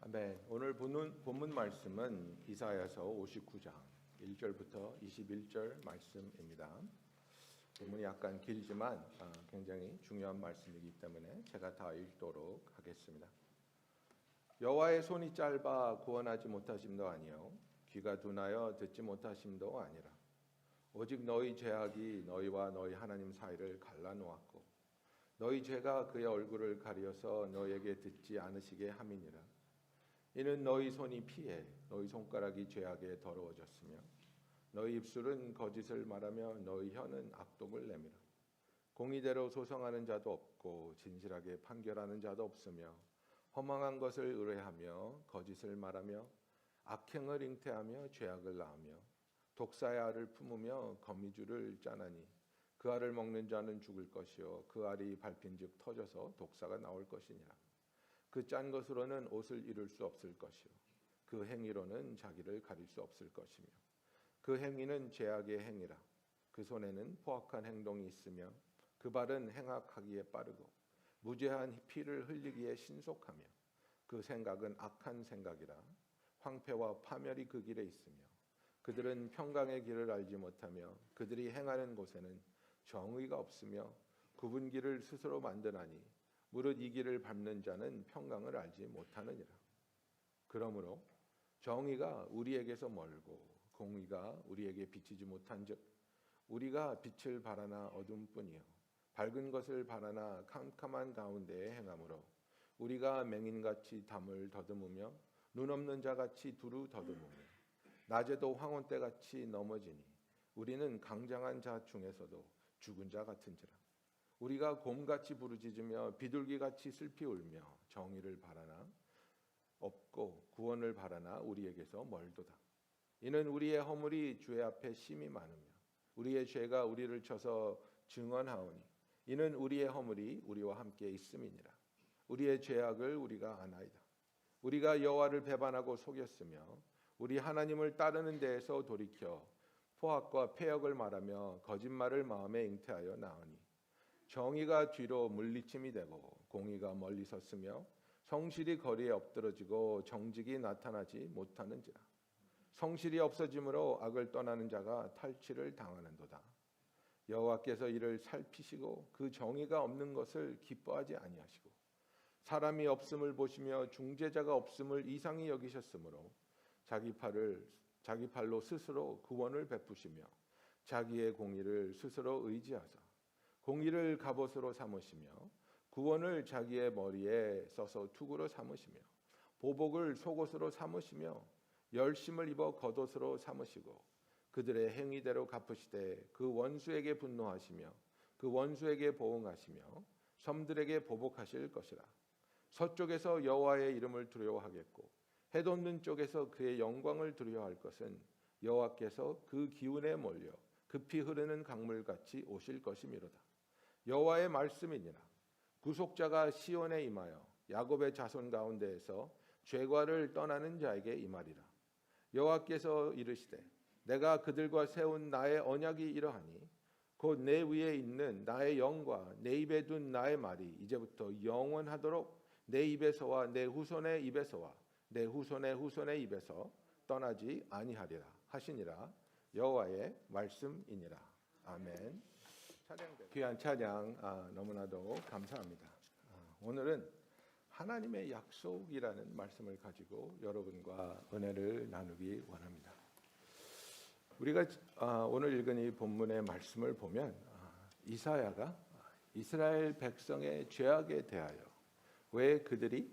아멘. 오늘 본문 말씀은 이사야서 59장 1절부터 21절 말씀입니다. 본문이 약간 길지만 굉장히 중요한 말씀이기 때문에 제가 다 읽도록 하겠습니다. 여호와의 손이 짧아 구원하지 못하심도 아니요 귀가 둔하여 듣지 못하심도 아니라 오직 너희 죄악이 너희와 너희 하나님 사이를 갈라놓았고 너희 죄가 그의 얼굴을 가리어서 너희에게 듣지 않으시게 함이니라. 이는 너희 손이 피해 너희 손가락이 죄악에 더러워졌으며 너희 입술은 거짓을 말하며 너희 혀는 악독을 내밀어 공의대로 소송하는 자도 없고 진실하게 판결하는 자도 없으며 허망한 것을 의뢰하며 거짓을 말하며 악행을 잉태하며 죄악을 낳으며 독사의 알을 품으며 거미줄을 짜나니 그 알을 먹는 자는 죽을 것이요 그 알이 밟힌즉 터져서 독사가 나올 것이니라. 그 짠 것으로는 옷을 이룰 수 없을 것이요 그 행위로는 자기를 가릴 수 없을 것이며 그 행위는 죄악의 행위라. 그 손에는 포악한 행동이 있으며 그 발은 행악하기에 빠르고 무죄한 피를 흘리기에 신속하며 그 생각은 악한 생각이라. 황폐와 파멸이 그 길에 있으며 그들은 평강의 길을 알지 못하며 그들이 행하는 곳에는 정의가 없으며 굽은 길을 스스로 만드나니 무릇 이 길을 밟는 자는 평강을 알지 못하느니라. 그러므로 정의가 우리에게서 멀고 공의가 우리에게 비치지 못한즉 우리가 빛을 바라나 어둠뿐이요 밝은 것을 바라나 캄캄한 가운데에 행함으로 우리가 맹인같이 담을 더듬으며 눈 없는 자같이 두루 더듬으며 낮에도 황혼때같이 넘어지니 우리는 강장한 자 중에서도 죽은 자 같은지라. 우리가 곰같이 부르짖으며 비둘기같이 슬피 울며 정의를 바라나 없고 구원을 바라나 우리에게서 멀도다. 이는 우리의 허물이 주의 앞에 심히 많으며 우리의 죄가 우리를 쳐서 증언하오니 이는 우리의 허물이 우리와 함께 있음이니라. 우리의 죄악을 우리가 아나이다. 우리가 여호와를 배반하고 속였으며 우리 하나님을 따르는 데에서 돌이켜 포악과 패역을 말하며 거짓말을 마음에 잉태하여 나으니 정의가 뒤로 물리침이 되고 공의가 멀리 섰으며 성실이 거리에 엎드러지고 정직이 나타나지 못하는지라. 성실이 없어짐으로 악을 떠나는 자가 탈취를 당하는도다. 여호와께서 이를 살피시고 그 정의가 없는 것을 기뻐하지 아니하시고 사람이 없음을 보시며 중재자가 없음을 이상히 여기셨으므로 자기 팔로 스스로 구원을 베푸시며 자기의 공의를 스스로 의지하사 공의를 갑옷으로 삼으시며 구원을 자기의 머리에 써서 투구로 삼으시며 보복을 속옷으로 삼으시며 열심을 입어 겉옷으로 삼으시고 그들의 행위대로 갚으시되 그 원수에게 분노하시며 그 원수에게 보응하시며 섬들에게 보복하실 것이라. 서쪽에서 여호와의 이름을 두려워하겠고 해돋는 쪽에서 그의 영광을 두려워할 것은 여호와께서 그 기운에 몰려 급히 흐르는 강물같이 오실 것이미로다. 여호와의 말씀이니라. 구속자가 시온에 임하여 야곱의 자손 가운데에서 죄과를 떠나는 자에게 임하리라. 여호와께서 이르시되 내가 그들과 세운 나의 언약이 이러하니 곧 내 위에 있는 나의 영과 내 입에 둔 나의 말이 이제부터 영원하도록 내 입에서와 내 후손의 입에서와 내 후손의 후손의 입에서 떠나지 아니하리라 하시니라. 여호와의 말씀이니라. 아멘. 귀한 찬양 너무나도 감사합니다. 오늘은 하나님의 약속이라는 말씀을 가지고 여러분과 은혜를 나누기 원합니다. 우리가 오늘 읽은 이 본문의 말씀을 보면 이사야가 이스라엘 백성의 죄악에 대하여 왜 그들이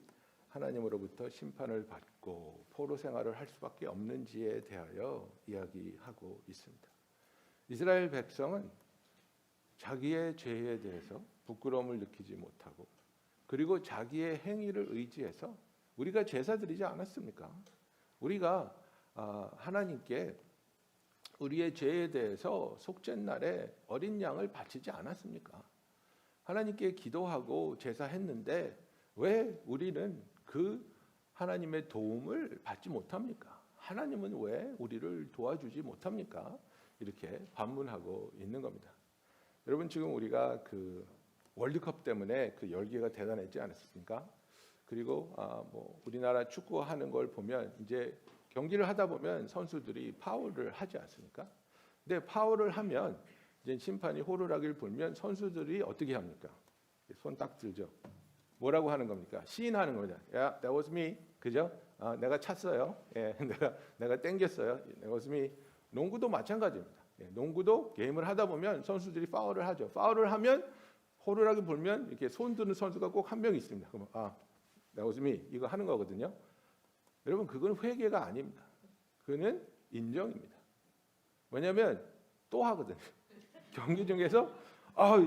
하나님으로부터 심판을 받고 포로 생활을 할 수밖에 없는지에 대하여 이야기하고 있습니다. 이스라엘 백성은 자기의 죄에 대해서 부끄러움을 느끼지 못하고 그리고 자기의 행위를 의지해서 우리가 제사 드리지 않았습니까? 우리가 하나님께 우리의 죄에 대해서 속죄날에 어린 양을 바치지 않았습니까? 하나님께 기도하고 제사했는데 왜 우리는 그 하나님의 도움을 받지 못합니까? 하나님은 왜 우리를 도와주지 못합니까? 이렇게 반문하고 있는 겁니다. 여러분 지금 우리가 그 월드컵 때문에 그 열기가 대단했지 않았습니까? 그리고 뭐 우리나라 축구 하는 걸 보면 이제 경기를 하다 보면 선수들이 파울을 하지 않습니까? 근데 파울을 하면 이제 심판이 호루라기를 불면 선수들이 어떻게 합니까? 손 딱 들죠. 뭐라고 하는 겁니까? 시인하는 겁니다. 야, that was me. 그죠? 내가 찼어요. 예, 내가 땡겼어요. that was me. 농구도 마찬가지입니다. 예, 농구도 게임을 하다 보면 선수들이 파울을 하죠. 파울을 하면 호루라기 불면 이렇게 손 드는 선수가 꼭 한 명 있습니다. 그러면 that was me. 이거 하는 거거든요. 여러분 그건 회개가 아닙니다. 그는 인정입니다. 왜냐하면 또 하거든요. 경기 중에서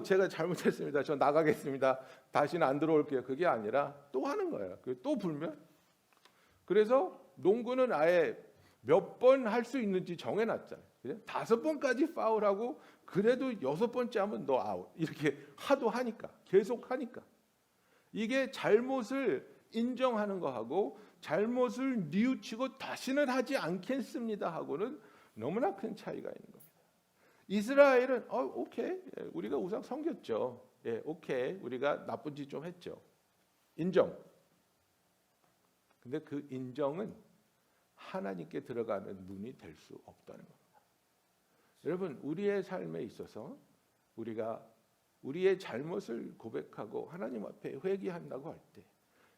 제가 잘못했습니다. 저 나가겠습니다. 다시는 안 들어올게요. 그게 아니라 또 하는 거예요. 또 불면. 그래서 농구는 아예 몇 번 할 수 있는지 정해놨잖아요. 5번까지 파울하고 그래도 6번째 하면 너 아웃. 이렇게 하도 하니까 계속 하니까 이게 잘못을 인정하는 거하고 잘못을 뉘우치고 다시는 하지 않겠습니다 하고는 너무나 큰 차이가 있는 겁니다. 이스라엘은 오케이 우리가 우상 섬겼죠. 예, 오케이 우리가 나쁜 짓 좀 했죠. 인정. 근데 그 인정은 하나님께 들어가는 문이 될 수 없다는 겁니다. 여러분 우리의 삶에 있어서 우리가 우리의 잘못을 고백하고 하나님 앞에 회개한다고 할 때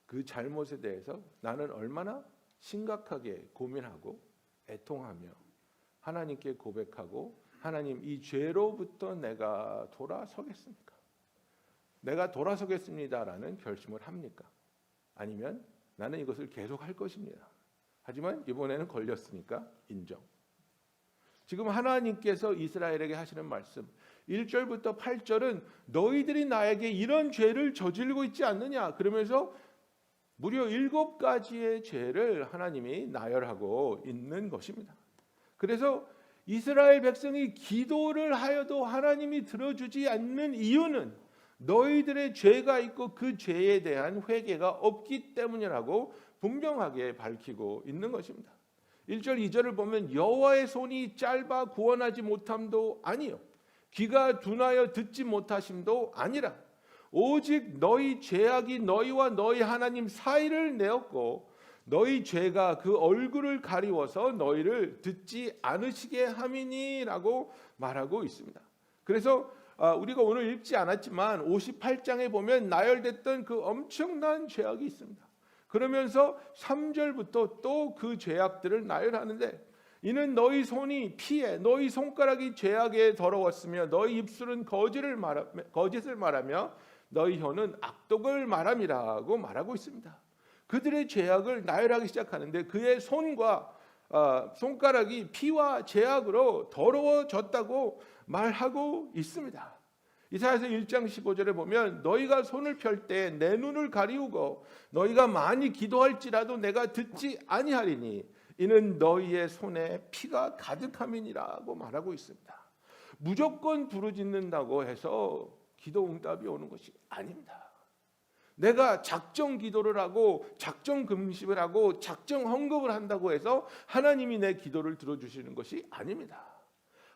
그 잘못에 대해서 나는 얼마나 심각하게 고민하고 애통하며 하나님께 고백하고 하나님 이 죄로부터 내가 돌아서겠습니까? 내가 돌아서겠습니다라는 결심을 합니까? 아니면 나는 이것을 계속할 것입니다. 하지만 이번에는 걸렸으니까 인정. 지금 하나님께서 이스라엘에게 하시는 말씀 1절부터 8절은 너희들이 나에게 이런 죄를 저지르고 있지 않느냐 그러면서 무려 7가지의 죄를 하나님이 나열하고 있는 것입니다. 그래서 이스라엘 백성이 기도를 하여도 하나님이 들어주지 않는 이유는 너희들의 죄가 있고 그 죄에 대한 회개가 없기 때문이라고 분명하게 밝히고 있는 것입니다. 1절 2절을 보면 여호와의 손이 짧아 구원하지 못함도 아니요 귀가 둔하여 듣지 못하심도 아니라 오직 너희 죄악이 너희와 너희 하나님 사이를 내었고 너희 죄가 그 얼굴을 가리워서 너희를 듣지 않으시게 함이니라고 말하고 있습니다. 그래서 우리가 오늘 읽지 않았지만 58장에 보면 나열됐던 그 엄청난 죄악이 있습니다. 그러면서 3절부터 또 그 죄악들을 나열하는데 이는 너희 손이 피에 너희 손가락이 죄악에 더러웠으며 너희 입술은 거짓을 말하며 너희 혀는 악독을 말함이라고 말하고 있습니다. 그들의 죄악을 나열하기 시작하는데 그의 손과 손가락이 피와 죄악으로 더러워졌다고 말하고 있습니다. 이사야서 1장 15절에 보면 너희가 손을 펼 때 내 눈을 가리우고 너희가 많이 기도할지라도 내가 듣지 아니하리니 이는 너희의 손에 피가 가득함이니라고 말하고 있습니다. 무조건 부르짖는다고 해서 기도 응답이 오는 것이 아닙니다. 내가 작정 기도를 하고 작정 금식을 하고 작정 헌금을 한다고 해서 하나님이 내 기도를 들어주시는 것이 아닙니다.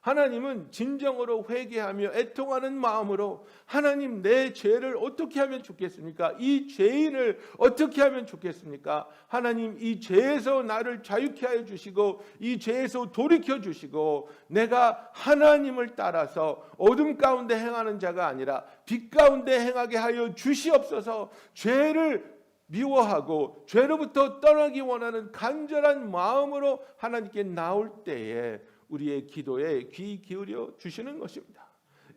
하나님은 진정으로 회개하며 애통하는 마음으로 하나님 내 죄를 어떻게 하면 좋겠습니까? 이 죄인을 어떻게 하면 좋겠습니까? 하나님 이 죄에서 나를 자유케 하여 주시고 이 죄에서 돌이켜 주시고 내가 하나님을 따라서 어둠 가운데 행하는 자가 아니라 빛 가운데 행하게 하여 주시옵소서. 죄를 미워하고 죄로부터 떠나기 원하는 간절한 마음으로 하나님께 나올 때에 우리의 기도에 귀 기울여 주시는 것입니다.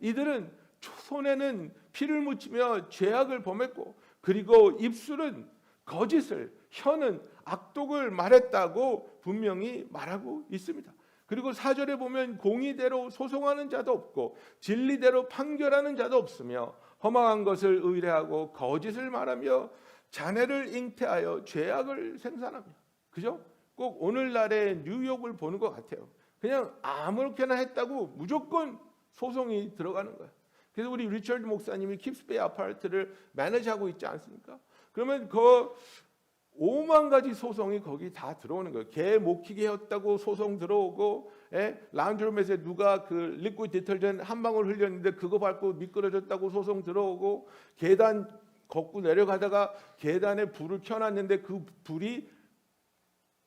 이들은 손에는 피를 묻히며 죄악을 범했고 그리고 입술은 거짓을 혀는 악독을 말했다고 분명히 말하고 있습니다. 그리고 4절에 보면 공의대로 소송하는 자도 없고 진리대로 판결하는 자도 없으며 험악한 것을 의뢰하고 거짓을 말하며 자네를 잉태하여 죄악을 생산하며 그죠? 꼭 오늘날의 뉴욕을 보는 것 같아요. 그냥 아무렇게나 했다고 무조건 소송이 들어가는 거예요. 그래서 우리 리처드 목사님이 킵스베이 아파트를 매니지하고 있지 않습니까? 그러면 그 5만 가지 소송이 거기 다 들어오는 거예요. 개 못 키게 했다고 소송 들어오고, 라운드룸에서 누가 그 리퀴드 디터전트 한 방울 흘렸는데 그거 밟고 미끄러졌다고 소송 들어오고, 계단 걷고 내려가다가 계단에 불을 켜놨는데 그 불이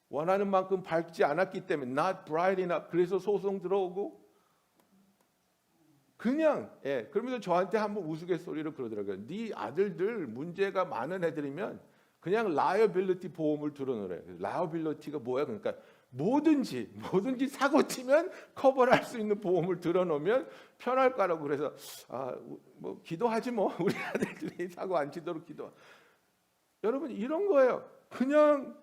원하는 만큼 밝지 않았기 때문에 not bright enough, 그래서 소송 들어오고 그냥 그러면서 저한테 한번 우스갯소리로 그러더라고요. 네 아들들 문제가 많은 애들이면 그냥 liability 보험을 들어놓으래. liability가 뭐야? 그러니까 뭐든지 사고 치면 커버를 할 수 있는 보험을 들어놓으면 편할 거라고. 그래서 뭐 기도하지 뭐 우리 아들들이 사고 안 치도록 기도. 여러분 이런 거예요. 그냥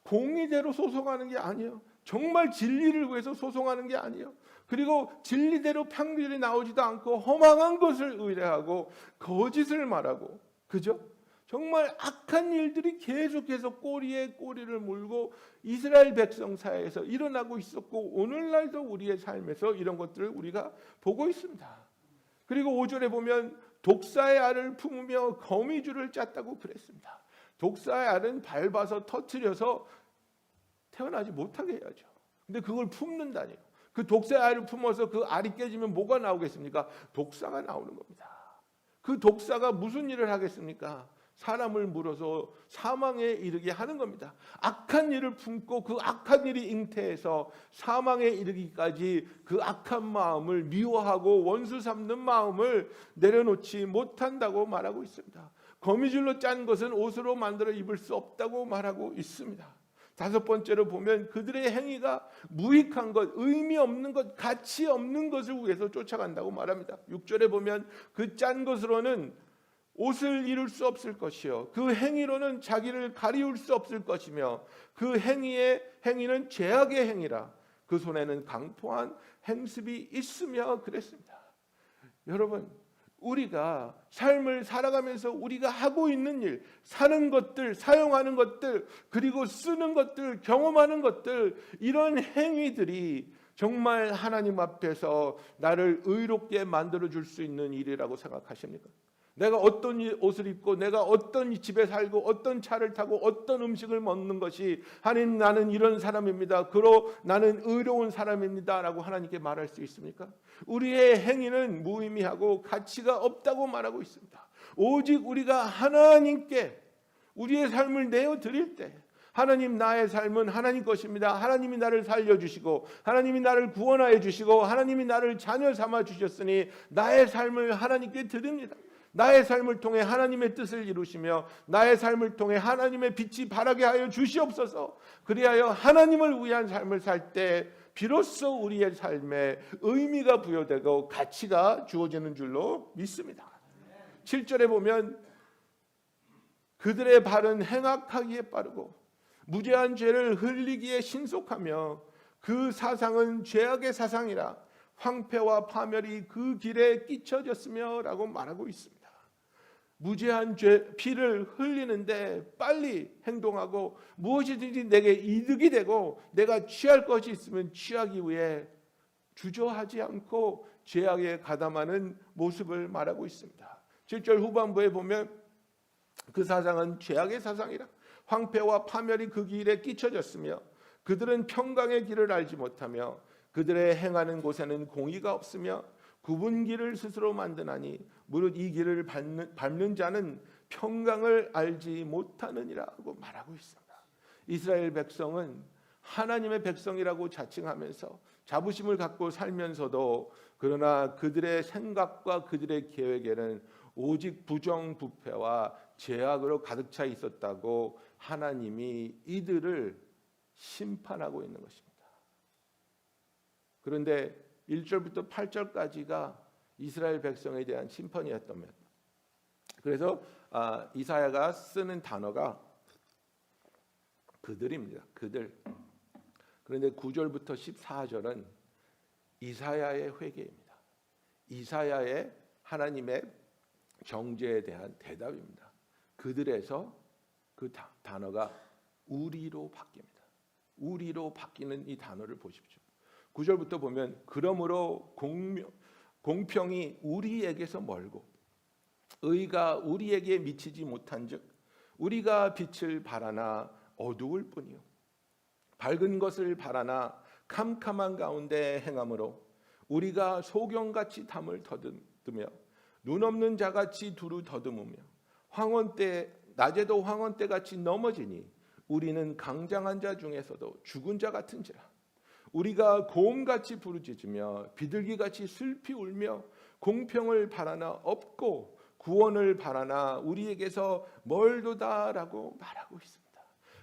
공의대로 소송하는 게 아니에요. 정말 진리를 위해서 소송하는 게 아니에요. 그리고 진리대로 판결이 나오지도 않고 허망한 것을 의뢰하고 거짓을 말하고, 그죠? 정말 악한 일들이 계속해서 꼬리에 꼬리를 물고 이스라엘 백성 사이에서 일어나고 있었고 오늘날도 우리의 삶에서 이런 것들을 우리가 보고 있습니다. 그리고 5절에 보면 독사의 알을 품으며 거미줄을 짰다고 그랬습니다. 독사의 알은 밟아서 터뜨려서 태어나지 못하게 해야죠. 근데 그걸 품는다니요. 그 독사의 알을 품어서 그 알이 깨지면 뭐가 나오겠습니까? 독사가 나오는 겁니다. 그 독사가 무슨 일을 하겠습니까? 사람을 물어서 사망에 이르게 하는 겁니다. 악한 일을 품고 그 악한 일이 잉태해서 사망에 이르기까지 그 악한 마음을 미워하고 원수 삼는 마음을 내려놓지 못한다고 말하고 있습니다. 거미줄로 짠 것은 옷으로 만들어 입을 수 없다고 말하고 있습니다. 다섯 번째로 보면 그들의 행위가 무익한 것, 의미 없는 것, 가치 없는 것을 위해서 쫓아간다고 말합니다. 6절에 보면 그 짠 것으로는 옷을 이룰 수 없을 것이요 그 행위로는 자기를 가리울 수 없을 것이며 그 행위는 죄악의 행위라 그 손에는 강포한 행습이 있으며 그랬습니다. 여러분 우리가 삶을 살아가면서 우리가 하고 있는 일, 사는 것들, 사용하는 것들, 그리고 쓰는 것들, 경험하는 것들, 이런 행위들이 정말 하나님 앞에서 나를 의롭게 만들어줄 수 있는 일이라고 생각하십니까? 내가 어떤 옷을 입고 내가 어떤 집에 살고 어떤 차를 타고 어떤 음식을 먹는 것이 하나님 나는 이런 사람입니다. 그로 나는 의로운 사람입니다. 라고 하나님께 말할 수 있습니까? 우리의 행위는 무의미하고 가치가 없다고 말하고 있습니다. 오직 우리가 하나님께 우리의 삶을 내어드릴 때 하나님 나의 삶은 하나님 것입니다. 하나님이 나를 살려주시고 하나님이 나를 구원하여 주시고 하나님이 나를 자녀 삼아 주셨으니 나의 삶을 하나님께 드립니다. 나의 삶을 통해 하나님의 뜻을 이루시며 나의 삶을 통해 하나님의 빛이 발하게 하여 주시옵소서. 그리하여 하나님을 위한 삶을 살 때 비로소 우리의 삶에 의미가 부여되고 가치가 주어지는 줄로 믿습니다. 7절에 보면 그들의 발은 행악하기에 빠르고 무죄한 죄를 흘리기에 신속하며 그 사상은 죄악의 사상이라 황폐와 파멸이 그 길에 끼쳐졌으며 라고 말하고 있습니다. 무죄한 피를 흘리는데 빨리 행동하고 무엇이든지 내게 이득이 되고 내가 취할 것이 있으면 취하기 위해 주저하지 않고 죄악에 가담하는 모습을 말하고 있습니다. 7절 후반부에 보면 그 사상은 죄악의 사상이라 황폐와 파멸이 그 길에 끼쳐졌으며 그들은 평강의 길을 알지 못하며 그들의 행하는 곳에는 공의가 없으며 굽은 길을 스스로 만드나니 무릇 이 길을 밟는 자는 평강을 알지 못하느니라고 말하고 있습니다. 이스라엘 백성은 하나님의 백성이라고 자칭하면서 자부심을 갖고 살면서도 그러나 그들의 생각과 그들의 계획에는 오직 부정부패와 죄악으로 가득 차 있었다고 하나님이 이들을 심판하고 있는 것입니다. 그런데 1절부터 8절까지가 이스라엘 백성에 대한 심판이었다면 그래서 이사야가 쓰는 단어가 그들입니다. 그들. 그런데 9절부터 14절은 이사야의 회개입니다. 이사야의 하나님의 정죄에 대한 대답입니다. 그들에서 그 단어가 우리로 바뀝니다. 우리로 바뀌는 이 단어를 보십시오. 9절부터 보면 그러므로 공평이 우리에게서 멀고 의가 우리에게 미치지 못한즉 우리가 빛을 바라나 어두울 뿐이요 밝은 것을 바라나 캄캄한 가운데 행함으로 우리가 소경같이 담을 더듬으며 눈 없는 자같이 두루 더듬으며 황혼때 낮에도 황혼때 같이 넘어지니 우리는 강장한 자 중에서도 죽은 자 같은지라. 우리가 고음같이 부르짖으며 비둘기같이 슬피 울며 공평을 바라나 없고 구원을 바라나 우리에게서 멀도다라고 말하고 있습니다.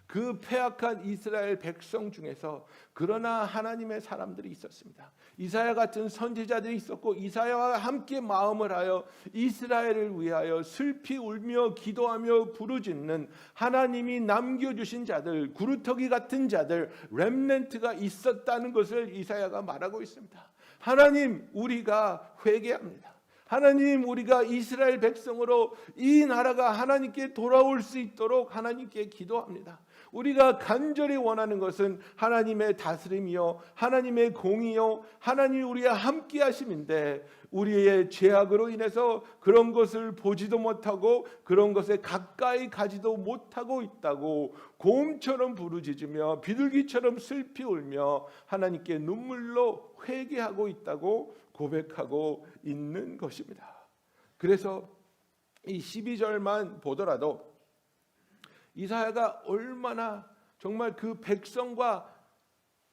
그 패악한 이스라엘 백성 중에서 그러나 하나님의 사람들이 있었습니다. 이사야 같은 선지자들이 있었고 이사야와 함께 마음을 하여 이스라엘을 위하여 슬피 울며 기도하며 부르짖는 하나님이 남겨주신 자들, 구루터기 같은 자들, 렘넌트가 있었다는 것을 이사야가 말하고 있습니다. 하나님, 우리가 회개합니다. 하나님, 우리가 이스라엘 백성으로 이 나라가 하나님께 돌아올 수 있도록 하나님께 기도합니다. 우리가 간절히 원하는 것은 하나님의 다스림이요, 하나님의 공의요, 하나님이 우리와 함께 하심인데 우리의 죄악으로 인해서 그런 것을 보지도 못하고 그런 것에 가까이 가지도 못하고 있다고 고음처럼 부르짖으며 비둘기처럼 슬피 울며 하나님께 눈물로 회개하고 있다고 고백하고 있는 것입니다. 그래서 이 12절만 보더라도 이사야가 얼마나 정말 그 백성과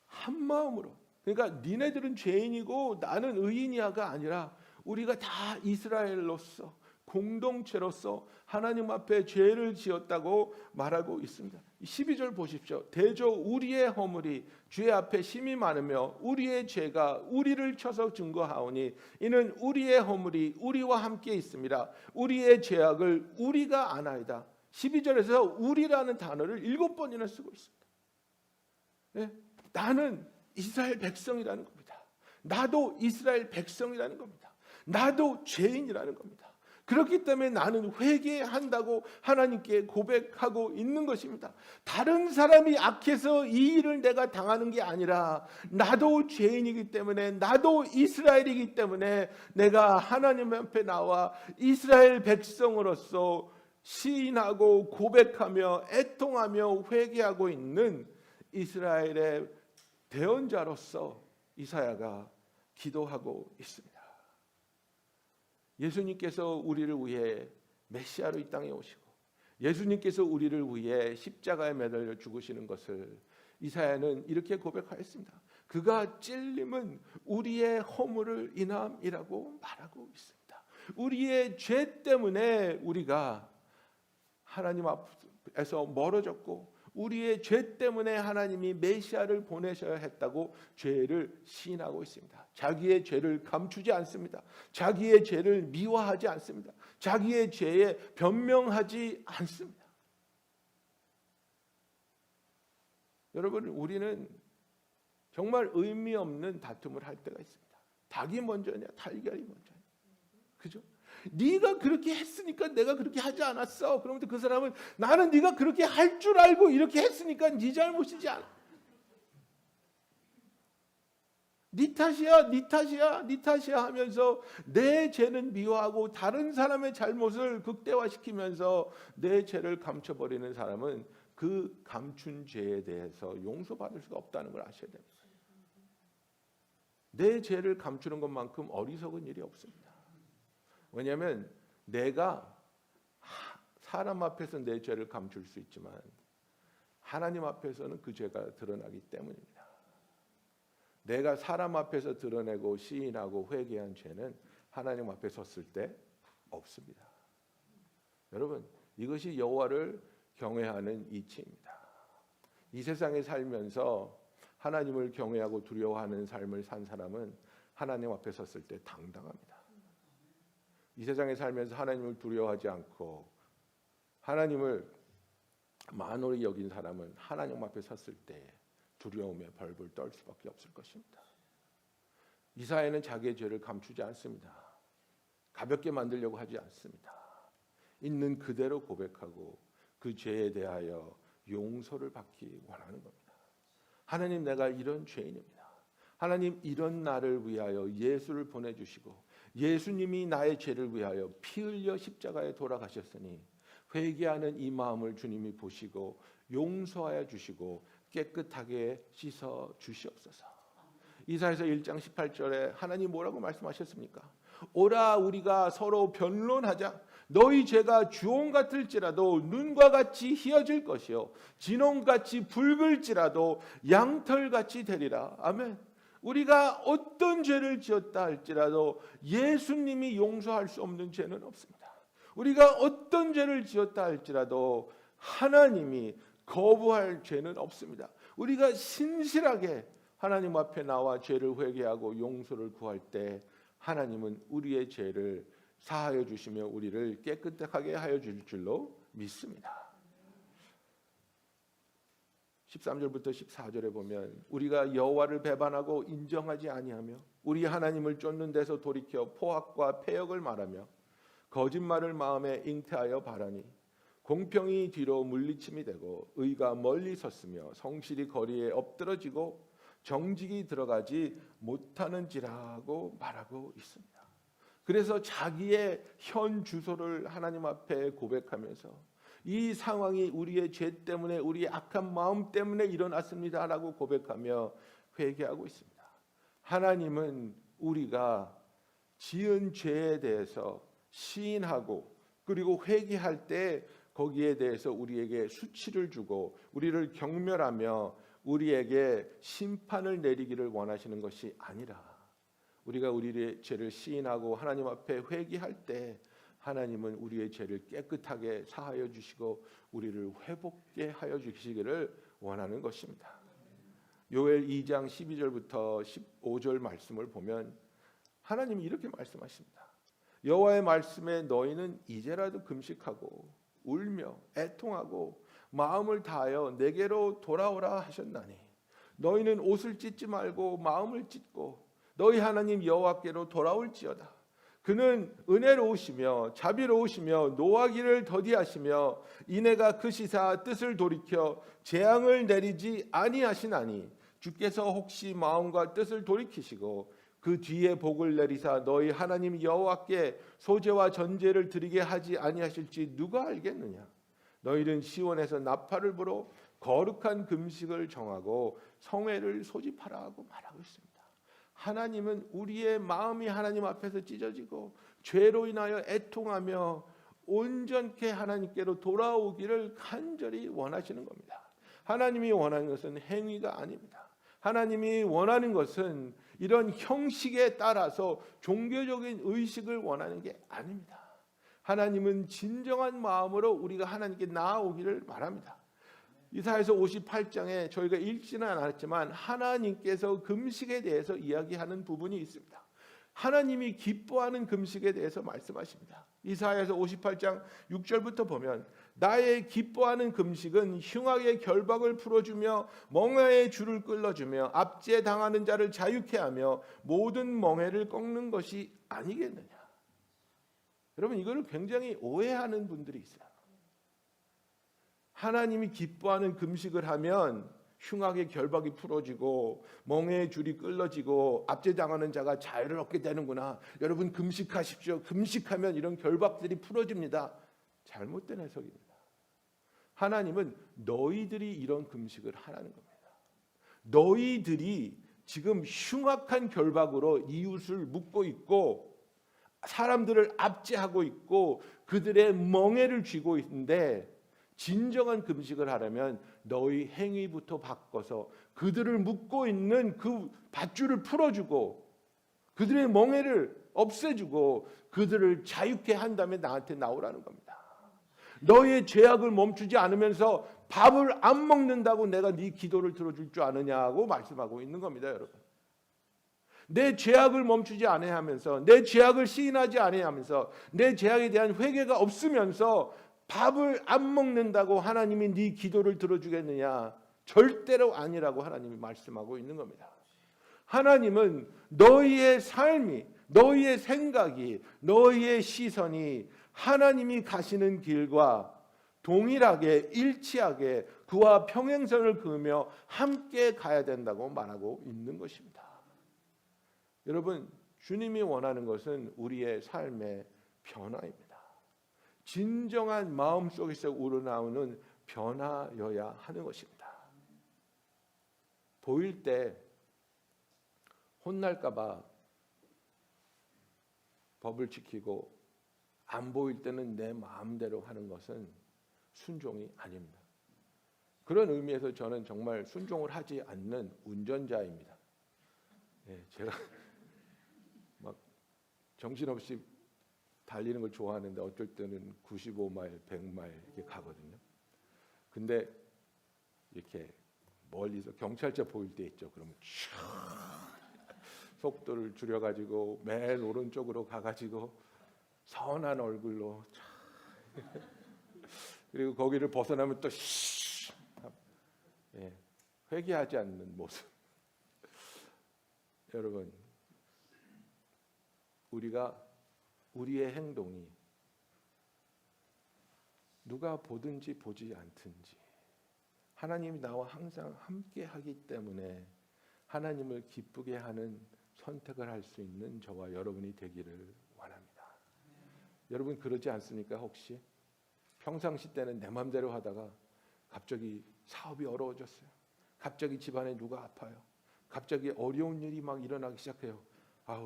한 마음으로, 그러니까 니네들은 죄인이고 나는 의인이야가 아니라 우리가 다 이스라엘로서 공동체로서 하나님 앞에 죄를 지었다고 말하고 있습니다. 12절 보십시오. 대저 우리의 허물이 주의 앞에 심히 많으며 우리의 죄가 우리를 쳐서 증거하오니 이는 우리의 허물이 우리와 함께 있습니다. 우리의 죄악을 우리가 아나이다. 12절에서 우리라는 단어를 7번이나 쓰고 있습니다. 네? 나는 이스라엘 백성이라는 겁니다. 나도 이스라엘 백성이라는 겁니다. 나도 죄인이라는 겁니다. 그렇기 때문에 나는 회개한다고 하나님께 고백하고 있는 것입니다. 다른 사람이 악해서 이 일을 내가 당하는 게 아니라 나도 죄인이기 때문에, 나도 이스라엘이기 때문에 내가 하나님 앞에 나와 이스라엘 백성으로서 시인하고 고백하며 애통하며 회개하고 있는 이스라엘의 대언자로서 이사야가 기도하고 있습니다. 예수님께서 우리를 위해 메시아로 이 땅에 오시고 예수님께서 우리를 위해 십자가에 매달려 죽으시는 것을 이사야는 이렇게 고백하였습니다. 그가 찔림은 우리의 허물을 인함이라고 말하고 있습니다. 우리의 죄 때문에 우리가 하나님 앞에서 멀어졌고 우리의 죄 때문에 하나님이 메시아를 보내셔야 했다고 죄를 시인하고 있습니다. 자기의 죄를 감추지 않습니다. 자기의 죄를 미화하지 않습니다. 자기의 죄에 변명하지 않습니다. 여러분, 우리는 정말 의미 없는 다툼을 할 때가 있습니다. 닭이 먼저냐 달걀이 먼저냐, 그죠? 네가 그렇게 했으니까 내가 그렇게 하지 않았어. 그러면 그 사람은 나는 네가 그렇게 할 줄 알고 이렇게 했으니까 네 잘못이지 않아. 네 탓이야, 네 탓이야, 네 탓이야 하면서 내 죄는 미워하고 다른 사람의 잘못을 극대화시키면서 내 죄를 감춰버리는 사람은 그 감춘 죄에 대해서 용서받을 수가 없다는 걸 아셔야 됩니다. 내 죄를 감추는 것만큼 어리석은 일이 없습니다. 왜냐하면 내가 사람 앞에서 내 죄를 감출 수 있지만 하나님 앞에서는 그 죄가 드러나기 때문입니다. 내가 사람 앞에서 드러내고 시인하고 회개한 죄는 하나님 앞에 섰을 때 없습니다. 여러분, 이것이 여호와를 경외하는 이치입니다. 이 세상에 살면서 하나님을 경외하고 두려워하는 삶을 산 사람은 하나님 앞에 섰을 때 당당합니다. 이 세상에 살면서 하나님을 두려워하지 않고 하나님을 만홀히 여긴 사람은 하나님 앞에 섰을 때 두려움에 벌벌 떨 수밖에 없을 것입니다. 이사야는 자기의 죄를 감추지 않습니다. 가볍게 만들려고 하지 않습니다. 있는 그대로 고백하고 그 죄에 대하여 용서를 받기 원하는 겁니다. 하나님, 내가 이런 죄인입니다. 하나님, 이런 나를 위하여 예수를 보내주시고 예수님이 나의 죄를 위하여 피 흘려 십자가에 돌아가셨으니 회개하는 이 마음을 주님이 보시고 용서하여 주시고 깨끗하게 씻어 주시옵소서. 이사야서 1장 18절에 하나님 뭐라고 말씀하셨습니까? 오라 우리가 서로 변론하자. 너희 죄가 주홍 같을지라도 눈과 같이 희어질 것이요 진홍같이 붉을지라도 양털같이 되리라. 아멘. 우리가 어떤 죄를 지었다 할지라도 예수님이 용서할 수 없는 죄는 없습니다. 우리가 어떤 죄를 지었다 할지라도 하나님이 거부할 죄는 없습니다. 우리가 신실하게 하나님 앞에 나와 죄를 회개하고 용서를 구할 때 하나님은 우리의 죄를 사하여 주시며 우리를 깨끗하게 하여 줄 줄로 믿습니다. 13절부터 14절에 보면 우리가 여호와를 배반하고 인정하지 아니하며 우리 하나님을 쫓는 데서 돌이켜 포악과 패역을 말하며 거짓말을 마음에 잉태하여 바라니 공평이 뒤로 물리침이 되고 의가 멀리 섰으며 성실이 거리에 엎드러지고 정직이 들어가지 못하는지라고 말하고 있습니다. 그래서 자기의 현 주소를 하나님 앞에 고백하면서 이 상황이 우리의 죄 때문에 우리의 악한 마음 때문에 일어났습니다라고 고백하며 회개하고 있습니다. 하나님은 우리가 지은 죄에 대해서 시인하고 그리고 회개할 때 거기에 대해서 우리에게 수치를 주고 우리를 경멸하며 우리에게 심판을 내리기를 원하시는 것이 아니라 우리가 우리의 죄를 시인하고 하나님 앞에 회개할 때 하나님은 우리의 죄를 깨끗하게 사하여 주시고 우리를 회복게 하여 주시기를 원하는 것입니다. 요엘 2장 12절부터 15절 말씀을 보면 하나님이 이렇게 말씀하십니다. 여호와의 말씀에 너희는 이제라도 금식하고 울며 애통하고 마음을 다하여 내게로 돌아오라 하셨나니 너희는 옷을 찢지 말고 마음을 찢고 너희 하나님 여호와께로 돌아올지어다. 그는 은혜로우시며 자비로우시며 노하기를 더디하시며 이내가 크시사 뜻을 돌이켜 재앙을 내리지 아니하시나니 주께서 혹시 마음과 뜻을 돌이키시고 그 뒤에 복을 내리사 너희 하나님 여호와께 소제와 전제를 드리게 하지 아니하실지 누가 알겠느냐. 너희는 시온에서 나팔을 불어 거룩한 금식을 정하고 성회를 소집하라 하고 말하고 있습니다. 하나님은 우리의 마음이 하나님 앞에서 찢어지고 죄로 인하여 애통하며 온전케 하나님께로 돌아오기를 간절히 원하시는 겁니다. 하나님이 원하는 것은 행위가 아닙니다. 하나님이 원하는 것은 이런 형식에 따라서 종교적인 의식을 원하는 게 아닙니다. 하나님은 진정한 마음으로 우리가 하나님께 나아오기를 바랍니다. 이사야서 58장에 저희가 읽지는 않았지만 하나님께서 금식에 대해서 이야기하는 부분이 있습니다. 하나님이 기뻐하는 금식에 대해서 말씀하십니다. 이사야서 58장 6절부터 보면 나의 기뻐하는 금식은 흉악의 결박을 풀어주며 멍에의 줄을 끌어주며 압제 당하는 자를 자유케 하며 모든 멍에를 꺾는 것이 아니겠느냐. 여러분 이거를 굉장히 오해하는 분들이 있어요. 하나님이 기뻐하는 금식을 하면 흉악의 결박이 풀어지고 멍에의 줄이 끌어지고 압제당하는 자가 자유를 얻게 되는구나. 여러분 금식하십시오. 금식하면 이런 결박들이 풀어집니다. 잘못된 해석입니다. 하나님은 너희들이 이런 금식을 하라는 겁니다. 너희들이 지금 흉악한 결박으로 이웃을 묶고 있고 사람들을 압제하고 있고 그들의 멍에를 쥐고 있는데 진정한 금식을 하려면 너희 행위부터 바꿔서 그들을 묶고 있는 그 밧줄을 풀어주고 그들의 멍에를 없애주고 그들을 자유케 한 다음에 나한테 나오라는 겁니다. 너희의 죄악을 멈추지 않으면서 밥을 안 먹는다고 내가 네 기도를 들어줄 줄 아느냐고 말씀하고 있는 겁니다. 여러분 내 죄악을 멈추지 않아야하면서 내 죄악을 시인하지 않아야하면서 내 죄악에 대한 회개가 없으면서 밥을 안 먹는다고 하나님이 네 기도를 들어주겠느냐? 절대로 아니라고 하나님이 말씀하고 있는 겁니다. 하나님은 너희의 삶이, 너희의 생각이, 너희의 시선이 하나님이 가시는 길과 동일하게 일치하게 그와 평행선을 그으며 함께 가야 된다고 말하고 있는 것입니다. 여러분 주님이 원하는 것은 우리의 삶의 변화입니다. 진정한 마음속에서 우러나오는 변화여야 하는 것입니다. 보일 때 혼날까 봐 법을 지키고 안 보일 때는 내 마음대로 하는 것은 순종이 아닙니다. 그런 의미에서 저는 정말 순종을 하지 않는 운전자입니다. 제가 막 정신없이 달리는 걸 좋아하는데 어쩔 때는 95마일, 100마일 이렇게 가거든요. 근데 이렇게 멀리서 경찰차 보일 때 있죠. 그러면 속도를 줄여가지고 맨 오른쪽으로 가가지고 선한 얼굴로 그리고 거기를 벗어나면 또 회개하지 않는 모습. 여러분, 우리의 행동이 누가 보든지 보지 않든지 하나님이 나와 항상 함께 하기 때문에 하나님을 기쁘게 하는 선택을 할 수 있는 저와 여러분이 되기를 원합니다. 여러분 그러지 않습니까? 혹시 평상시 때는 내 맘대로 하다가 갑자기 사업이 어려워졌어요. 갑자기 집안에 누가 아파요. 갑자기 어려운 일이 막 일어나기 시작해요.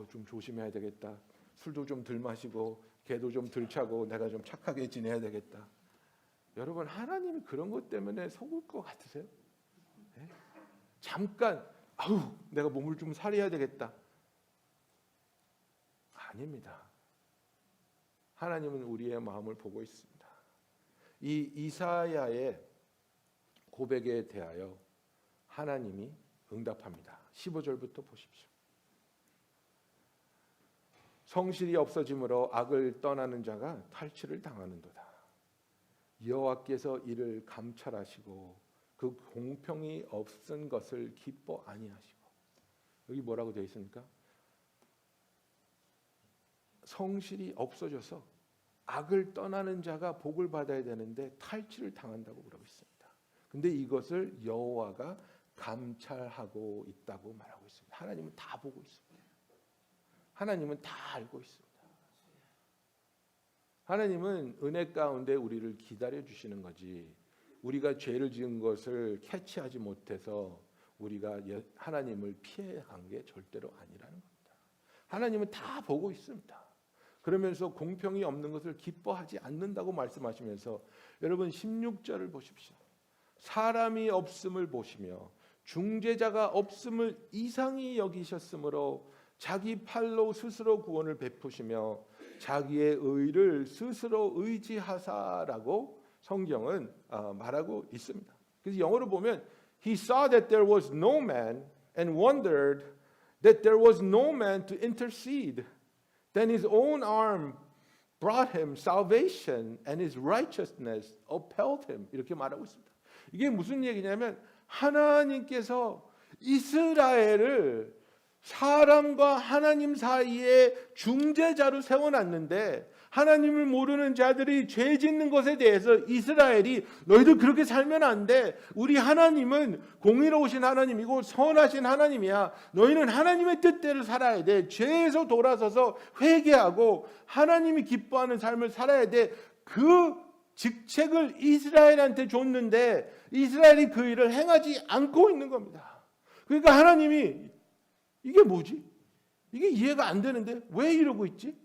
좀 조심해야 되겠다. 술도 좀 덜 마시고 개도 좀 덜 차고 내가 좀 착하게 지내야 되겠다. 여러분 하나님이 그런 것 때문에 속을 것 같으세요? 네? 잠깐 내가 몸을 좀 살려야 되겠다. 아닙니다. 하나님은 우리의 마음을 보고 있습니다. 이 이사야의 고백에 대하여 하나님이 응답합니다. 15절부터 보십시오. 성실이 없어짐으로 악을 떠나는 자가 탈취를 당하는도다. 여호와께서 이를 감찰하시고 그 공평이 없은 것을 기뻐 아니하시고. 여기 뭐라고 되어 있습니까? 성실이 없어져서 악을 떠나는 자가 복을 받아야 되는데 탈취를 당한다고 그러고 있습니다. 근데 이것을 여호와가 감찰하고 있다고 말하고 있습니다. 하나님은 다 보고 있습니다. 하나님은 다 알고 있습니다. 하나님은 은혜 가운데 우리를 기다려 주시는 거지, 우리가 죄를 지은 것을 캐치하지 못해서 우리가 하나님을 피해간 게 절대로 아니라는 겁니다. 하나님은 다 보고 있습니다. 그러면서 공평이 없는 것을 기뻐하지 않는다고 말씀하시면서 여러분 16절을 보십시오. 사람이 없음을 보시며 중재자가 없음을 이상히 여기셨으므로 자기 팔로 스스로 구원을 베푸시며 자기의 의를 스스로 의지하사라고 성경은 말하고 있습니다. 그래서 영어로 보면 He saw that there was no man and wondered that there was no man to intercede. Then his own arm brought him salvation and his righteousness upheld him. 이렇게 말하고 있습니다. 이게 무슨 얘기냐면 하나님께서 이스라엘을 사람과 하나님 사이에 중재자로 세워놨는데 하나님을 모르는 자들이 죄 짓는 것에 대해서 이스라엘이 너희들 그렇게 살면 안 돼. 우리 하나님은 공의로우신 하나님이고 선하신 하나님이야. 너희는 하나님의 뜻대로 살아야 돼. 죄에서 돌아서서 회개하고 하나님이 기뻐하는 삶을 살아야 돼. 그 직책을 이스라엘한테 줬는데 이스라엘이 그 일을 행하지 않고 있는 겁니다. 그러니까 하나님이 이게 뭐지? 이게 이해가 안 되는데 왜 이러고 있지?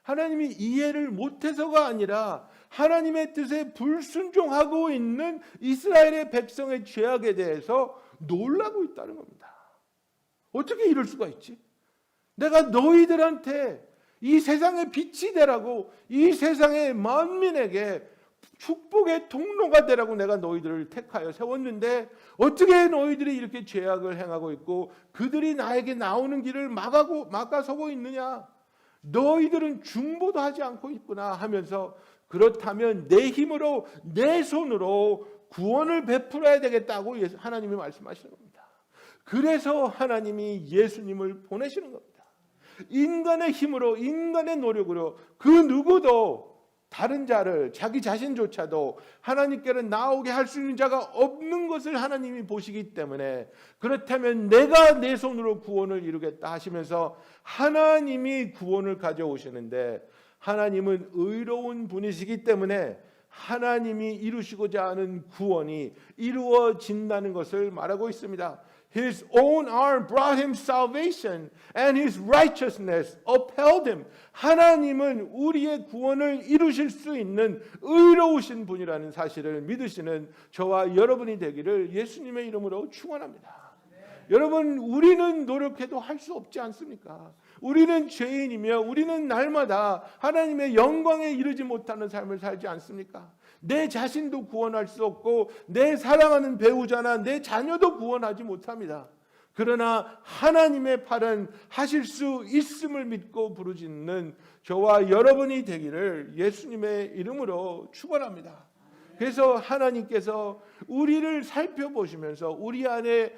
하나님이 이해를 못해서가 아니라 하나님의 뜻에 불순종하고 있는 이스라엘의 백성의 죄악에 대해서 놀라고 있다는 겁니다. 어떻게 이럴 수가 있지? 내가 너희들한테 이 세상의 빛이 되라고, 이 세상의 만민에게 축복의 통로가 되라고 내가 너희들을 택하여 세웠는데 어떻게 너희들이 이렇게 죄악을 행하고 있고 그들이 나에게 나오는 길을 막아서고 있느냐? 너희들은 중보도 하지 않고 있구나 하면서 그렇다면 내 힘으로 내 손으로 구원을 베풀어야 되겠다고 하나님이 말씀하시는 겁니다. 그래서 하나님이 예수님을 보내시는 겁니다. 인간의 힘으로, 인간의 노력으로 그 누구도 다른 자를, 자기 자신조차도 하나님께로 나오게 할 수 있는 자가 없는 것을 하나님이 보시기 때문에 그렇다면 내가 내 손으로 구원을 이루겠다 하시면서 하나님이 구원을 가져오시는데 하나님은 의로운 분이시기 때문에 하나님이 이루시고자 하는 구원이 이루어진다는 것을 말하고 있습니다. His own arm brought him salvation and his righteousness upheld him. 하나님은 우리의 구원을 이루실 수 있는 의로우신 분이라는 사실을 믿으시는 저와 여러분이 되기를 예수님의 이름으로 축원합니다. 여러분, 우리는 노력해도 할 수 없지 않습니까? 우리는 죄인이며 우리는 날마다 하나님의 영광에 이르지 못하는 삶을 살지 않습니까? 내 자신도 구원할 수 없고 내 사랑하는 배우자나 내 자녀도 구원하지 못합니다. 그러나 하나님의 팔은 하실 수 있음을 믿고 부르짖는 저와 여러분이 되기를 예수님의 이름으로 축원합니다. 그래서 하나님께서 우리를 살펴보시면서 우리 안에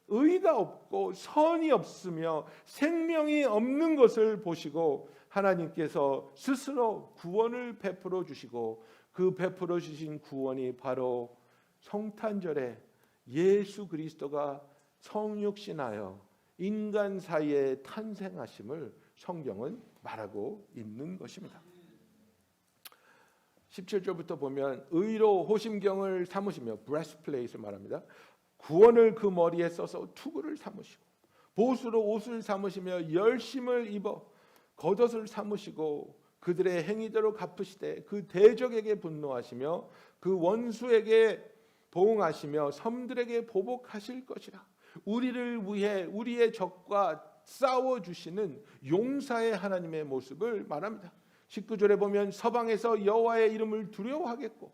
의가 없고 선이 없으며 생명이 없는 것을 보시고 하나님께서 스스로 구원을 베풀어 주시고 그 베풀어 주신 구원이 바로 성탄절에 예수 그리스도가 성육신하여 인간 사이에 탄생하심을 성경은 말하고 있는 것입니다. 17절부터 보면 의로 호심경을 삼으시며 breastplate을 말합니다. 구원을 그 머리에 써서 투구를 삼으시고 보수로 옷을 삼으시며 열심을 입어 겉옷을 삼으시고 그들의 행위대로 갚으시되 그 대적에게 분노하시며 그 원수에게 보응하시며 섬들에게 보복하실 것이라. 우리를 위해 우리의 적과 싸워주시는 용사의 하나님의 모습을 말합니다. 19절에 보면 서방에서 여호와의 이름을 두려워하겠고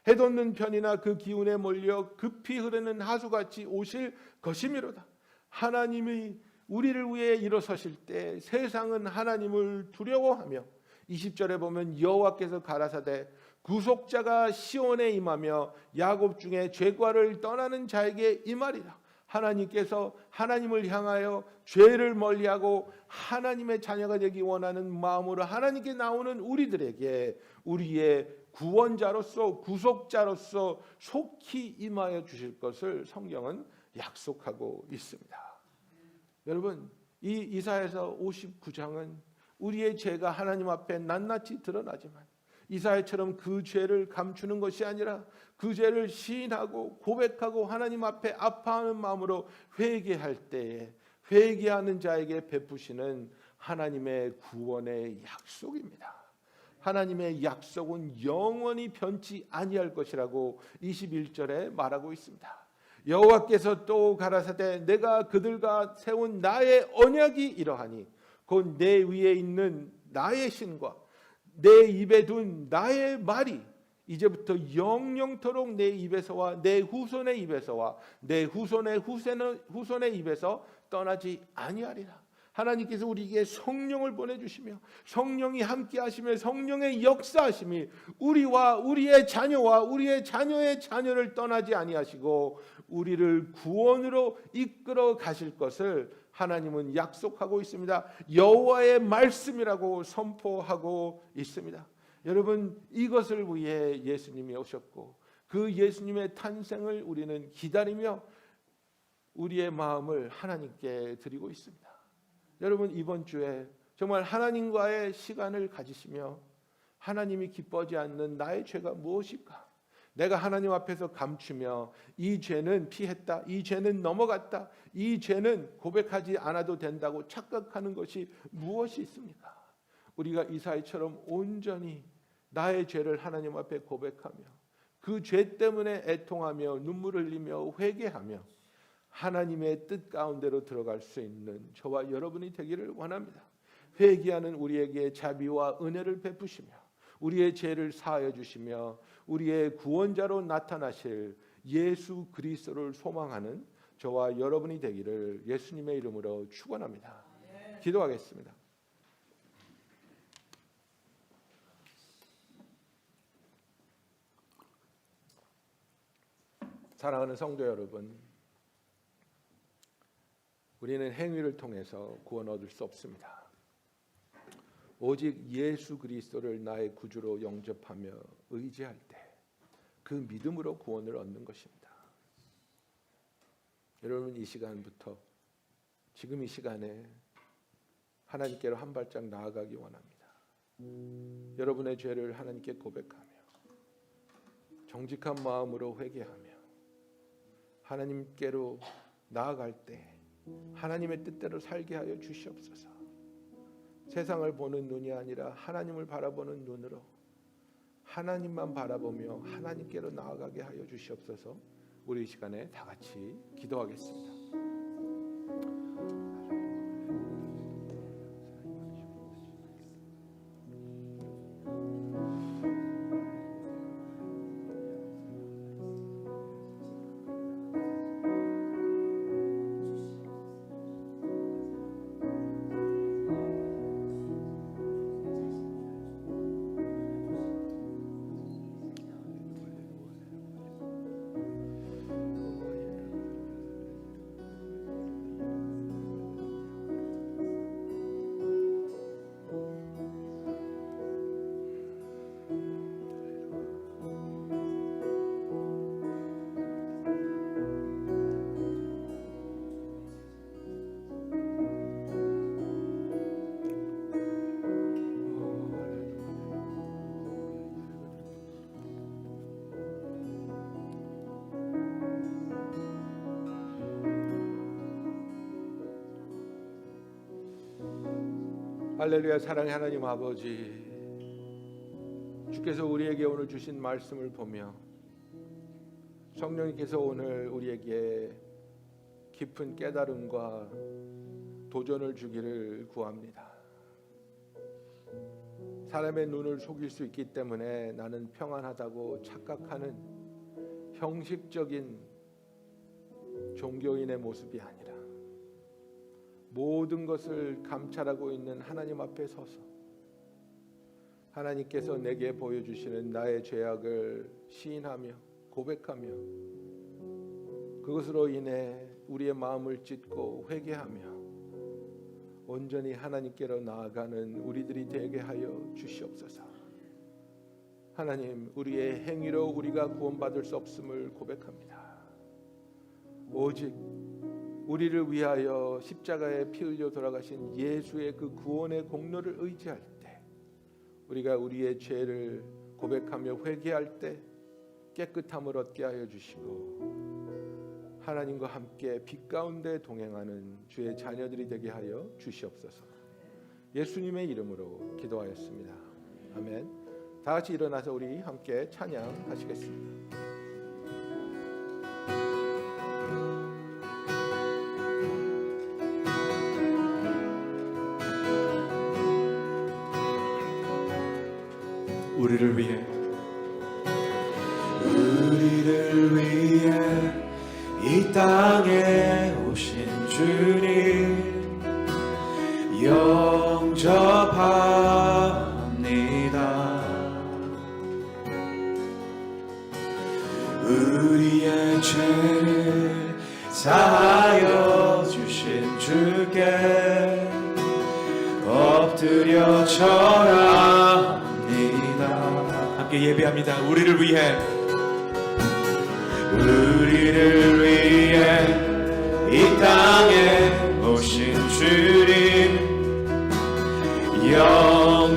해돋는 편이나 그 기운에 몰려 급히 흐르는 하수같이 오실 것이미로다. 하나님이 우리를 위해 일어서실 때 세상은 하나님을 두려워하며 20절에 보면 여호와께서 가라사대 구속자가 시온에 임하며 야곱 중에 죄과를 떠나는 자에게 임하리라. 하나님께서 하나님을 향하여 죄를 멀리하고 하나님의 자녀가 되기 원하는 마음으로 하나님께 나오는 우리들에게 우리의 구원자로서 구속자로서 속히 임하여 주실 것을 성경은 약속하고 있습니다. 여러분, 이 이사야서 59장은 우리의 죄가 하나님 앞에 낱낱이 드러나지만 이사야처럼 그 죄를 감추는 것이 아니라 그 죄를 시인하고 고백하고 하나님 앞에 아파하는 마음으로 회개할 때에 회개하는 자에게 베푸시는 하나님의 구원의 약속입니다. 하나님의 약속은 영원히 변치 아니할 것이라고 21절에 말하고 있습니다. 여호와께서 또 가라사대 내가 그들과 세운 나의 언약이 이러하니 곧 내 위에 있는 나의 신과 내 입에 둔 나의 말이 이제부터 영영토록 내 입에서와 내 후손의 입에서와 내 후손의 입에서 떠나지 아니하리라. 하나님께서 우리에게 성령을 보내주시며 성령이 함께 하시며 성령의 역사하심이 우리와 우리의 자녀와 우리의 자녀의 자녀를 떠나지 아니하시고 우리를 구원으로 이끌어 가실 것을 하나님은 약속하고 있습니다. 여호와의 말씀이라고 선포하고 있습니다. 여러분, 이것을 위해 예수님이 오셨고 그 예수님의 탄생을 우리는 기다리며 우리의 마음을 하나님께 드리고 있습니다. 여러분, 이번 주에 정말 하나님과의 시간을 가지시며 하나님이 기뻐하지 않는 나의 죄가 무엇일까? 내가 하나님 앞에서 감추며 이 죄는 피했다, 이 죄는 넘어갔다, 이 죄는 고백하지 않아도 된다고 착각하는 것이 무엇이 있습니까? 우리가 이사야처럼 온전히 나의 죄를 하나님 앞에 고백하며 그 죄 때문에 애통하며 눈물을 흘리며 회개하며 하나님의 뜻 가운데로 들어갈 수 있는 저와 여러분이 되기를 원합니다. 회개하는 우리에게 자비와 은혜를 베푸시며 우리의 죄를 사하여 주시며 우리의 구원자로 나타나실 예수 그리스도를 소망하는 저와 여러분이 되기를 예수님의 이름으로 축원합니다. 기도하겠습니다. 사랑하는 성도 여러분, 우리는 행위를 통해서 구원 얻을 수 없습니다. 오직 예수 그리스도를 나의 구주로 영접하며 의지할 때 그 믿음으로 구원을 얻는 것입니다. 여러분, 이 시간부터 지금 이 시간에 하나님께로 한 발짝 나아가기 원합니다. 여러분의 죄를 하나님께 고백하며 정직한 마음으로 회개하며 하나님께로 나아갈 때 하나님의 뜻대로 살게 하여 주시옵소서. 세상을 보는 눈이 아니라 하나님을 바라보는 눈으로 하나님만 바라보며 하나님께로 나아가게 하여 주시옵소서. 우리 이 시간에 다 같이 기도하겠습니다. 할렐루야. 사랑의 하나님 아버지, 주께서 우리에게 오늘 주신 말씀을 보며 성령님께서 오늘 우리에게 깊은 깨달음과 도전을 주기를 구합니다. 사람의 눈을 속일 수 있기 때문에 나는 평안하다고 착각하는 형식적인 종교인의 모습이 아니라 모든 것을 감찰하고 있는 하나님 앞에 서서 하나님께서 내게 보여주시는 나의 죄악을 시인하며 고백하며 그것으로 인해 우리의 마음을 찢고 회개하며 온전히 하나님께로 나아가는 우리들이 되게 하여 주시옵소서. 하나님, 우리의 행위로 우리가 구원받을 수 없음을 고백합니다. 오직 우리를 위하여 십자가에 피 흘려 돌아가신 예수의 그 구원의 공로를 의지할 때, 우리가 우리의 죄를 고백하며 회개할 때 깨끗함을 얻게 하여 주시고 하나님과 함께 빛 가운데 동행하는 주의 자녀들이 되게 하여 주시옵소서. 예수님의 이름으로 기도하였습니다. 아멘. 다 같이 일어나서 우리 함께 찬양하시겠습니다. 우리를 위해 이 땅에 오신 주님 영접합니다. 우리의 죄를 사하여 주신 주께 엎드려 절합니다. 함께 예배합니다. 우리를 위해 이 땅에 오신 주님 영접합니다.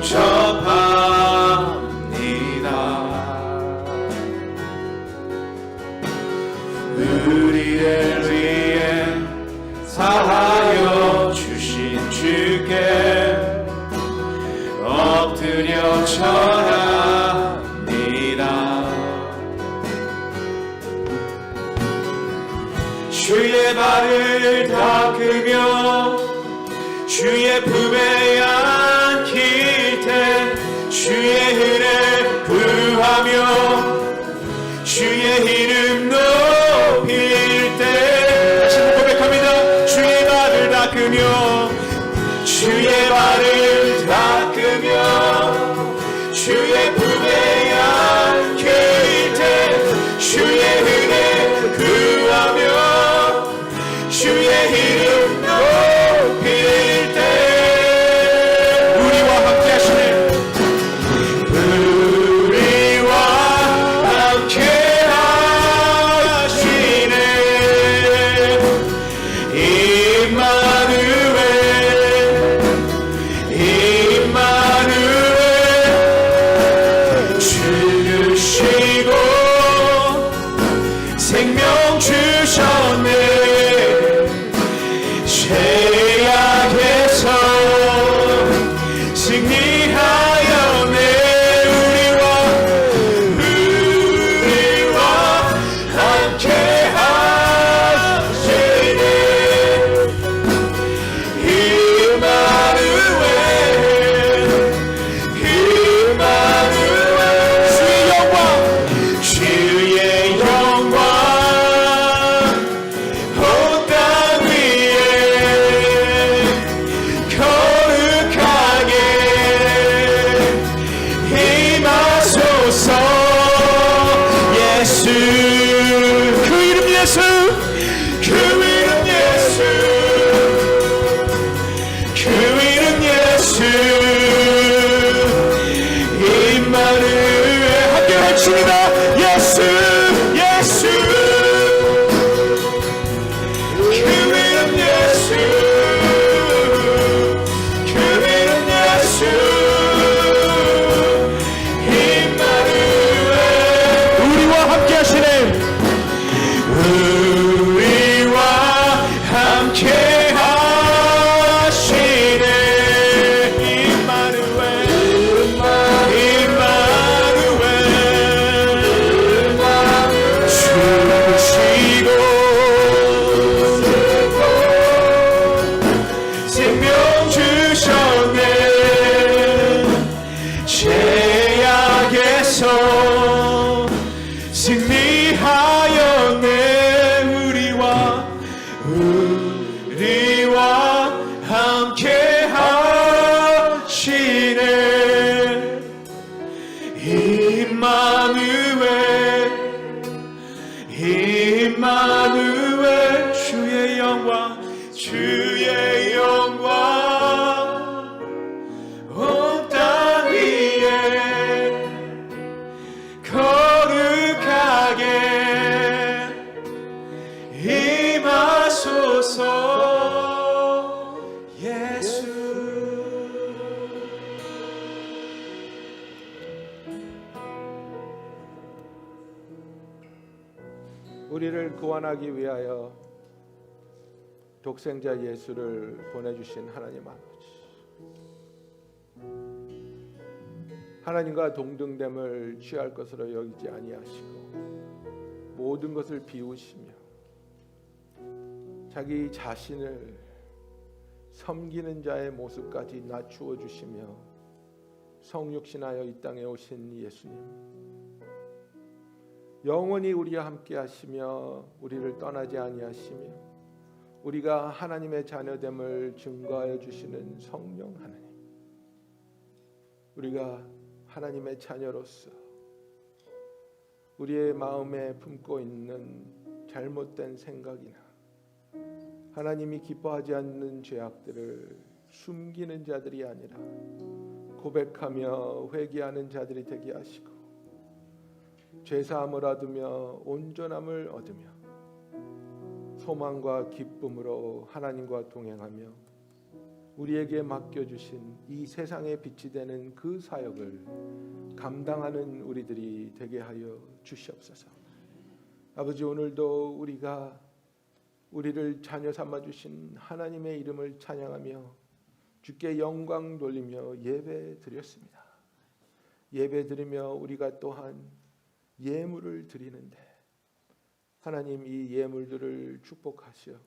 우리를 위해 사하여 주신 주께 엎드려 절합니다. 주의 발을 닦으며 주의 품에 안길 때 주의 은혜 구하며 주의 이름 높일 때 다시 한번 고백합니다. 주의 발을 닦으며 주의 발을 닦으며 주의 품에 안길 때 주의 은혜 구하며 주의 이름 높일 때 우리와 함께 하시네. 우리와 함께 주셨네 죄악에서 승리하였네 우리와 함께 하시네 주의 영광 온 땅 위에 거룩하게 임하소서 예수 그 이름 예수 그 이름 예수 그 이름 예수 임마누엘 함께 외칩니다 예수 예수 그 이름 예수 그 이름 예수 임마누엘 우리와 함께 하시네 우리와 함께 하시네 임마누엘 주시고 생명 주셨네 죄악에서 승리하였네 우리와 함께 하시네 임마누엘 주의 영광 온 땅 위에 거룩하게 임하소서 예수 우리를 구원하기 위하여 독생자 예수를 보내주신 하나님 아버지, 하나님과 동등됨을 취할 것으로 여기지 아니하시고 모든 것을 비우시며 자기 자신을 섬기는 자의 모습까지 낮추어 주시며 성육신하여 이 땅에 오신 예수님, 영원히 우리와 함께 하시며 우리를 떠나지 아니하시며 우리가 하나님의 자녀됨을 증거하여 주시는 성령 하나님, 우리가 하나님의 자녀로서 우리의 마음에 품고 있는 잘못된 생각이나 하나님이 기뻐하지 않는 죄악들을 숨기는 자들이 아니라 고백하며 회개하는 자들이 되게 하시고 죄사함을 얻으며 온전함을 얻으며 소망과 기쁨으로 하나님과 동행하며 우리에게 맡겨주신 이 세상의 빛이 되는 그 사역을 감당하는 우리들이 되게 하여 주시옵소서. 아버지, 오늘도 우리가 우리를 자녀 삼아 주신 하나님의 이름을 찬양하며 주께 영광 돌리며 예배 드렸습니다. 예배 드리며 우리가 또한 예물을 드리는데 하나님, 이 예물들을 축복하시어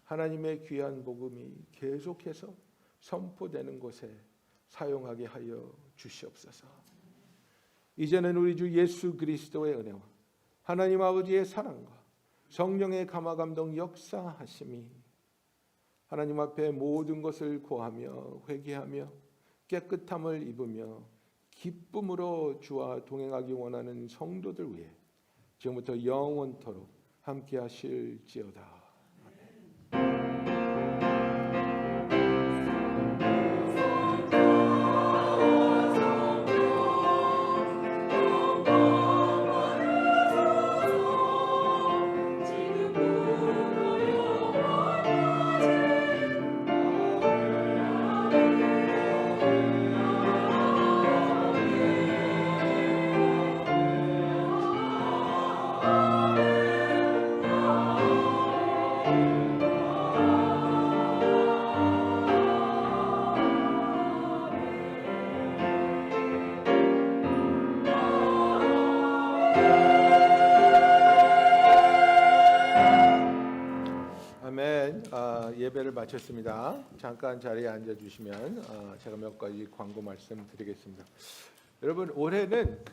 하나님의 귀한 복음이 계속해서 선포되는 곳에 사용하게 하여 주시옵소서. 이제는 우리 주 예수 그리스도의 은혜와 하나님 아버지의 사랑과 성령의 감화감동 역사하심이 하나님 앞에 모든 것을 고하며 회개하며 깨끗함을 입으며 기쁨으로 주와 동행하기 원하는 성도들 위해 지금부터 영원토록 함께 하실지어다. 아멘. 예배를 마쳤습니다. 잠깐 자리에 앉아주시면 제가 몇 가지 광고 말씀드리겠습니다. 여러분 올해는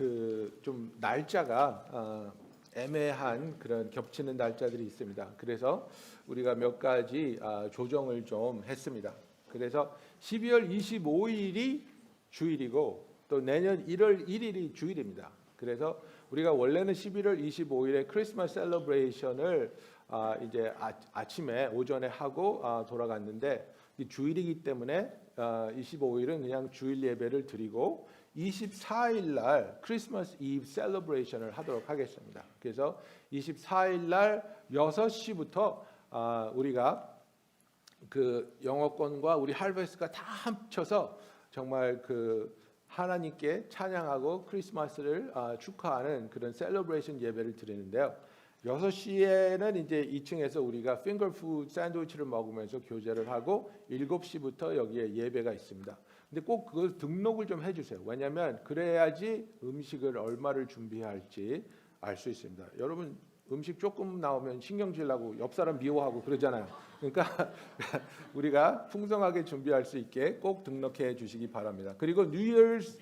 좀 날짜가 애매한 그런 겹치는 날짜들이 있습니다. 그래서 우리가 몇 가지 조정을 좀 했습니다. 그래서 12월 25일이 주일이고 또 내년 1월 1일이 주일입니다. 그래서 우리가 원래는 11월 25일에 크리스마스 셀러브레이션을 이제 아침에 오전에 하고 돌아갔는데 이 주일이기 때문에 25일은 그냥 주일 예배를 드리고 24일 날 크리스마스 이브 셀러브레이션을 하도록 하겠습니다. 그래서 24일 날 6시부터 우리가 그 영어권과 우리 할베스트가 다 합쳐서 정말 하나님께 찬양하고 크리스마스를 축하하는 그런 셀러브레이션 예배를 드리는데요. 6시에는 이제 2층에서 우리가 핑거푸드 샌드위치를 먹으면서 교제를 하고 7시부터 여기에 예배가 있습니다. 근데 꼭 그걸 등록을 좀 해주세요. 왜냐하면 그래야지 음식을 얼마를 준비할지 알 수 있습니다. 여러분 음식 조금 나오면 신경질 나고 옆 사람 미워하고 그러잖아요. 그러니까 우리가 풍성하게 준비할 수 있게 꼭 등록해 주시기 바랍니다. 그리고 뉴이얼스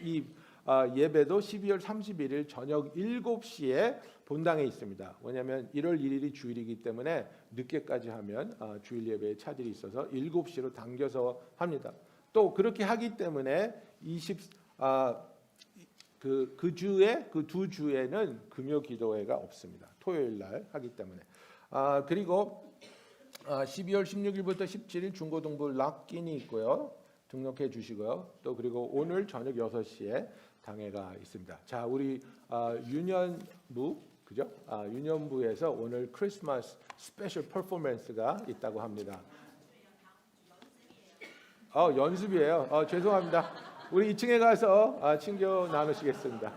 예배도 12월 31일 저녁 7시에 본당에 있습니다. 왜냐하면 1월 1일이 주일이기 때문에 늦게까지 하면 주일 예배에 차질이 있어서 7시로 당겨서 합니다. 또 그렇게 하기 때문에 그 주에 그 두 주에는 금요 기도회가 없습니다. 토요일 날 하기 때문에. 그리고 12월 16일부터 17일 중고등부 락인이 있고요. 등록해 주시고요. 또 그리고 오늘 저녁 6시에 당회가 있습니다. 자, 우리 유년부 그죠? 유년부에서 오늘 크리스마스 스페셜 퍼포먼스가 있다고 합니다. 연습이에요. 죄송합니다. 우리 2층에 가서 친교 나누시겠습니다.